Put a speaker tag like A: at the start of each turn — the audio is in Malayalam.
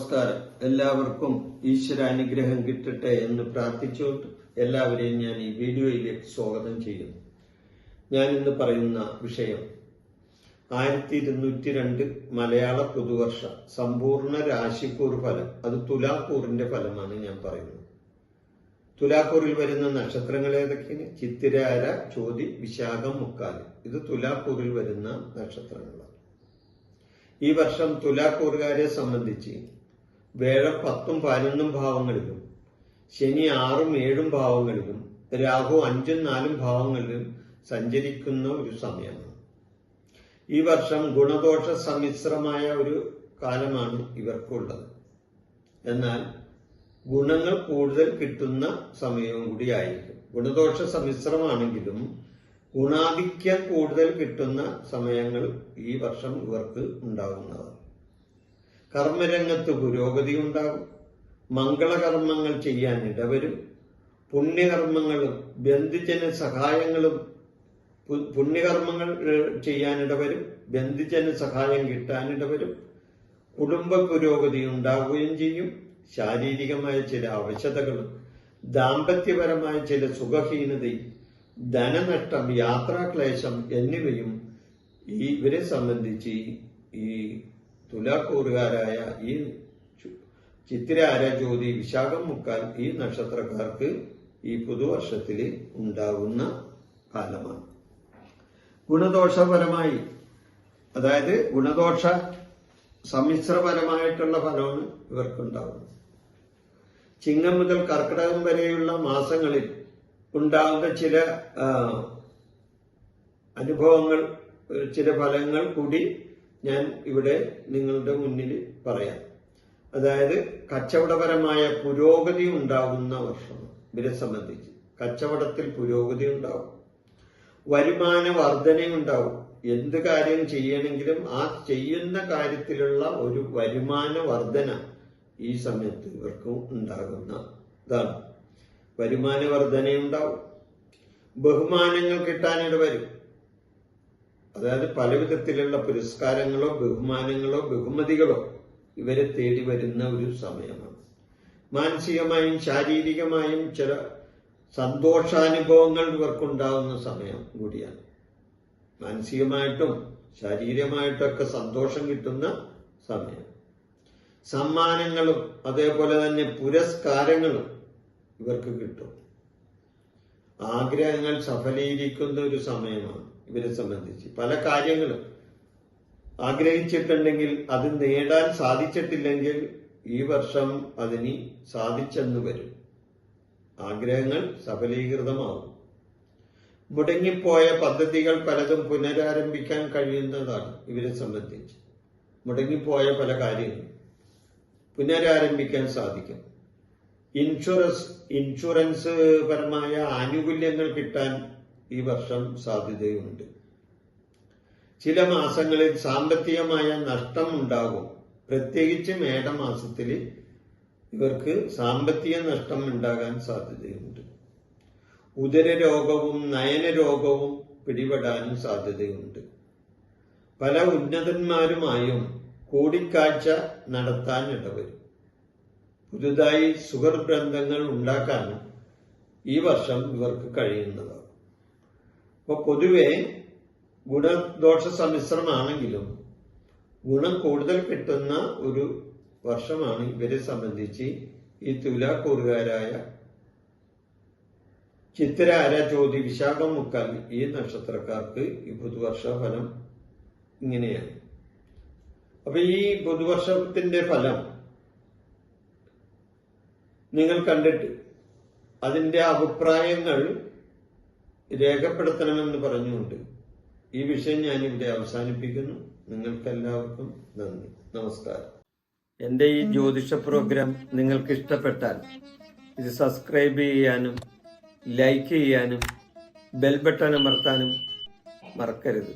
A: നമസ്കാരം. എല്ലാവർക്കും ഈശ്വരാനുഗ്രഹം കിട്ടട്ടെ എന്ന് പ്രാർത്ഥിച്ചുകൊണ്ട് എല്ലാവരെയും ഞാൻ ഈ വീഡിയോയിലേക്ക് സ്വാഗതം ചെയ്യുന്നു. ഞാൻ ഇന്ന് പറയുന്ന വിഷയം 1202 മലയാള പുതുവർഷ സമ്പൂർണ്ണ രാശിക്കൂർ ഫലം. അത് തുലാക്കൂറിന്റെ ഫലമാണ് ഞാൻ പറയുന്നത്. തുലാക്കൂറിൽ വരുന്ന നക്ഷത്രങ്ങൾ ഏതൊക്കെയാണ്? ചിത്തിരാര, ചോതി, വിശാഖം, മുക്കാല്. ഇത് തുലാക്കൂറിൽ വരുന്ന നക്ഷത്രങ്ങളാണ്. ഈ വർഷം തുലാക്കൂറുകാരെ സംബന്ധിച്ച് വേഴം 10ഉം 11ഉം ഭാവങ്ങളിലും, ശനി 6ഉം 7ഉം ഭാവങ്ങളിലും, രാഹു 5ഉം 4ഉം ഭാവങ്ങളിലും സഞ്ചരിക്കുന്ന ഒരു സമയമാണ്. ഈ വർഷം ഗുണദോഷ സമ്മിശ്രമായ ഒരു കാലമാണ് ഇവർക്കുള്ളത്. എന്നാൽ ഗുണങ്ങൾ കൂടുതൽ കിട്ടുന്ന സമയവും കൂടിയായിരിക്കും. ഗുണദോഷ സമ്മിശ്രമാണെങ്കിലും ഗുണാധിക്യം കൂടുതൽ കിട്ടുന്ന സമയങ്ങൾ ഈ വർഷം ഇവർക്ക് ഉണ്ടാകുന്നതാണ്. കർമ്മരംഗത്ത് പുരോഗതി ഉണ്ടാകും. മംഗളകർമ്മങ്ങൾ ചെയ്യാൻ ഇടവരും. പുണ്യകർമ്മങ്ങളും ബന്ധുജന സഹായങ്ങളും പുണ്യകർമ്മങ്ങൾ ചെയ്യാനിടവരും. ബന്ധുജന സഹായം കിട്ടാനിടവരും. കുടുംബ പുരോഗതി ഉണ്ടാവുകയും ചെയ്യും. ശാരീരികമായ ചില അവശതകളും ദാമ്പത്യപരമായ ചില സുഖഹീനതയും ധനനഷ്ടം, യാത്രാക്ലേശം എന്നിവയും ഇവരെ സംബന്ധിച്ച് ഈ തുലാക്കൂറുകാരായ ഈ ചിത്തിരാര, ജ്യോതി, വിശാഖം, മുക്കാൽ ഈ നക്ഷത്രക്കാർക്ക് ഈ പുതുവർഷത്തിൽ ഉണ്ടാകുന്ന കാലമാണ്. ഗുണദോഷപരമായി, അതായത് ഗുണദോഷ സമ്മിശ്രപരമായിട്ടുള്ള ഫലമാണ് ഇവർക്കുണ്ടാകുന്നത്. ചിങ്ങം മുതൽ കർക്കിടകം വരെയുള്ള മാസങ്ങളിൽ ഉണ്ടാകുന്ന ചില അനുഭവങ്ങൾ, ചില ഫലങ്ങൾ കൂടി ഞാൻ ഇവിടെ നിങ്ങളുടെ മുന്നിൽ പറയാം. അതായത് കച്ചവടപരമായ പുരോഗതി ഉണ്ടാകുന്ന വർഷമാണ് ഇവരെ സംബന്ധിച്ച്. കച്ചവടത്തിൽ പുരോഗതി ഉണ്ടാവും. വരുമാന വർധനയുണ്ടാവും. എന്ത് കാര്യം ചെയ്യണമെങ്കിലും ആ ചെയ്യുന്ന കാര്യത്തിലുള്ള ഒരു വരുമാന വർധന ഈ സമയത്ത് ഇവർക്ക് ഉണ്ടാകുന്നതാണ്. വരുമാന വർധനയുണ്ടാവും. ബഹുമാനങ്ങൾ കിട്ടാനിട വരും. അതായത് പല വിധത്തിലുള്ള പുരസ്കാരങ്ങളോ ബഹുമാനങ്ങളോ ബഹുമതികളോ ഇവരെ തേടി വരുന്ന ഒരു സമയമാണ്. മാനസികമായും ശാരീരികമായും ചില സന്തോഷാനുഭവങ്ങൾ ഇവർക്കുണ്ടാകുന്ന സമയം കൂടിയാണ്. മാനസികമായിട്ടും ശാരീരികമായിട്ടൊക്കെ സന്തോഷം കിട്ടുന്ന സമയം. സമ്മാനങ്ങളും അതേപോലെ തന്നെ പുരസ്കാരങ്ങളും ഇവർക്ക് കിട്ടും. ആഗ്രഹങ്ങൾ സഫലീകരിക്കുന്ന ഒരു സമയമാണ് ഇവരെ സംബന്ധിച്ച്. പല കാര്യങ്ങളും ആഗ്രഹിച്ചിട്ടുണ്ടെങ്കിൽ അത് നേടാൻ സാധിച്ചിട്ടില്ലെങ്കിൽ ഈ വർഷം അതിന് സാധിച്ചെന്ന് വരും. ആഗ്രഹങ്ങൾ സഫലീകൃതമാവും. മുടങ്ങിപ്പോയ പദ്ധതികൾ പലതും പുനരാരംഭിക്കാൻ കഴിയുന്നതാണ് ഇവരെ സംബന്ധിച്ച്. മുടങ്ങിപ്പോയ പല കാര്യങ്ങളും പുനരാരംഭിക്കാൻ സാധിക്കും. ഇൻഷുറൻസ് പരമായ ആനുകൂല്യങ്ങൾ കിട്ടാൻ ഈ വർഷം സാധ്യതയുണ്ട്. ചില മാസങ്ങളിൽ സാമ്പത്തികമായ നഷ്ടം ഉണ്ടാകും. പ്രത്യേകിച്ച് മേടമാസത്തിൽ ഇവർക്ക് സാമ്പത്തിക നഷ്ടം ഉണ്ടാകാൻ സാധ്യതയുണ്ട്. ഉദരരോഗവും നയനരോഗവും പിടിപെടാനും സാധ്യതയുണ്ട്. പല ഉന്നതന്മാരുമായും കൂടിക്കാഴ്ച നടത്താൻ ഇടവരും. പുതുതായി സുഹൃദ്ബന്ധങ്ങൾ ഉണ്ടാക്കാനും ഈ വർഷം ഇവർക്ക് കഴിയുന്നതാണ്. അപ്പോൾ പൊതുവെ ഗുണദോഷ സമ്മിശ്രമാണെങ്കിലും ഗുണം കൂടുതൽ കിട്ടുന്ന ഒരു വർഷമാണ് ഇവരെ സംബന്ധിച്ച് ഈ തുലാക്കൂറുകാരായ ചിത്തിരാര, ചോതി, വിശാഖം, മുക്കാൽ ഈ നക്ഷത്രക്കാർക്ക് ഈ പുതുവർഷ ഫലം ഇങ്ങനെയാണ്. അപ്പൊ ഈ പുതുവർഷത്തിന്റെ ഫലം നിങ്ങൾ കണ്ടിട്ട് അതിന്റെ അഭിപ്രായങ്ങൾ രേഖപ്പെടുത്തണമെന്ന് പറഞ്ഞുകൊണ്ട് ഈ വിഷയം ഞാനിവിടെ അവസാനിപ്പിക്കുന്നു. നിങ്ങൾക്കെല്ലാവർക്കും നന്ദി, നമസ്കാരം. എൻ്റെ ഈ ജ്യോതിഷ പ്രോഗ്രാം നിങ്ങൾക്ക് ഇഷ്ടപ്പെട്ടാൽ ഇത് സബ്സ്ക്രൈബ് ചെയ്യാനും ലൈക്ക് ചെയ്യാനും ബെൽ ബട്ടൺ അമർത്താനും മറക്കരുത്.